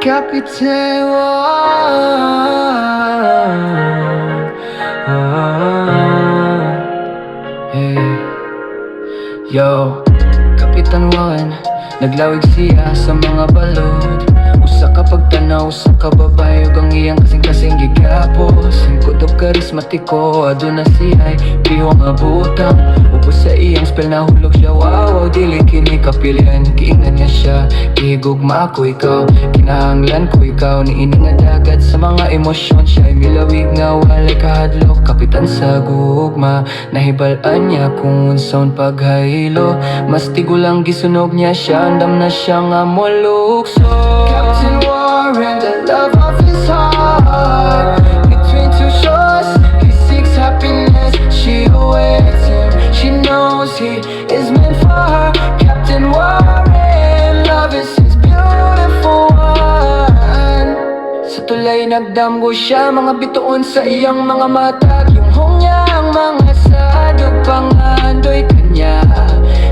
Kapitan Yo, Kapitan Juan, naglawig siya sa mga balod. Usa ka pagtanaw sa kababayo ang iyang kasing-kasing gigapos. Hingkod og karismatiko, aduna siya'y pihong abutang. Ubos sa iyang spell na hulog siya, wow, dili kini kapilian. Giingan niya siya, gihigugma ko ikaw, kinahanglan ko ikaw. Niini nga dagat sa mga emosyon, siya'y milawig nga walay kahadlok. Kapitan sa gugma, nahibalaan niya kung unsaon paghaylo. Mas tigulang gisunog niya siya, andam na siya nga molukso. Captain Warren, the love of his heart. Between two shores, he seeks happiness. She awaits him, she knows he is meant for her. Captain Warren, love is his beautiful one. Sa tulay nagdamgo siya, mga bituon sa iyang mga mata. Yung niya ang mga sadog, pangandoy kanya.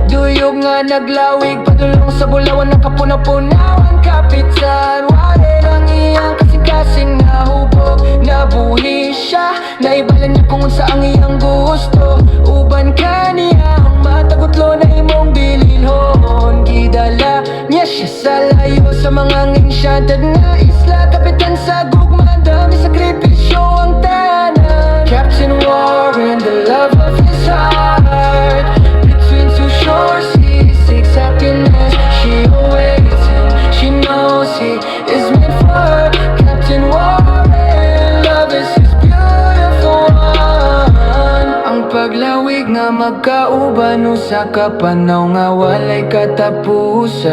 Duyog nga naglawig, padulong sa bulawan ng kapuna-punawan. Kapitan Warren, ang iyang kasing-kasing nahubog. Nabuhi siya, naibalan niya kung unsa ang iyang gusto. Uban ka niya, ang matagutlo na imong bililhon. Gidala niya siya sa layo, sa mga enchanted na isla. Kapitan sa gugma, dami sakripisyo ang tanan. Captain Warren, the love of his heart. Between two shores, he seeks happiness. She awaits him, she knows he is meant for her. Captain Warren, love is his beautiful one. Ang paglawig nga magkauban, usa ka panaw nga walay katapusan.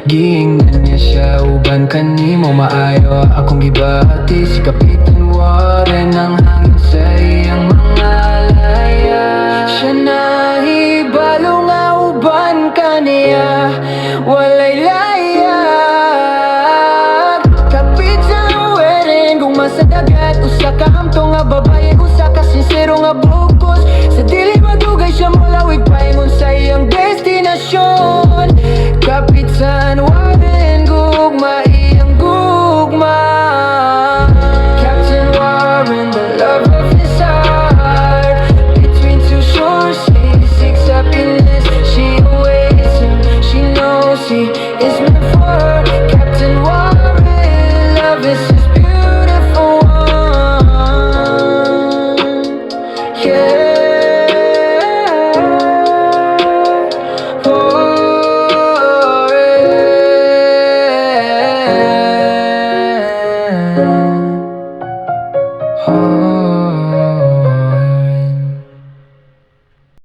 Giingnan niya siya, uban kanimo maayo. Akong gibati si Kapitan Warren, ang hangin sa iyang mga laya. Siya nahibalo nga uban kaniya, walay layag. Kapitan Warren, gumasa dagat, usa ka hamto nga babae, usa ka sincero nga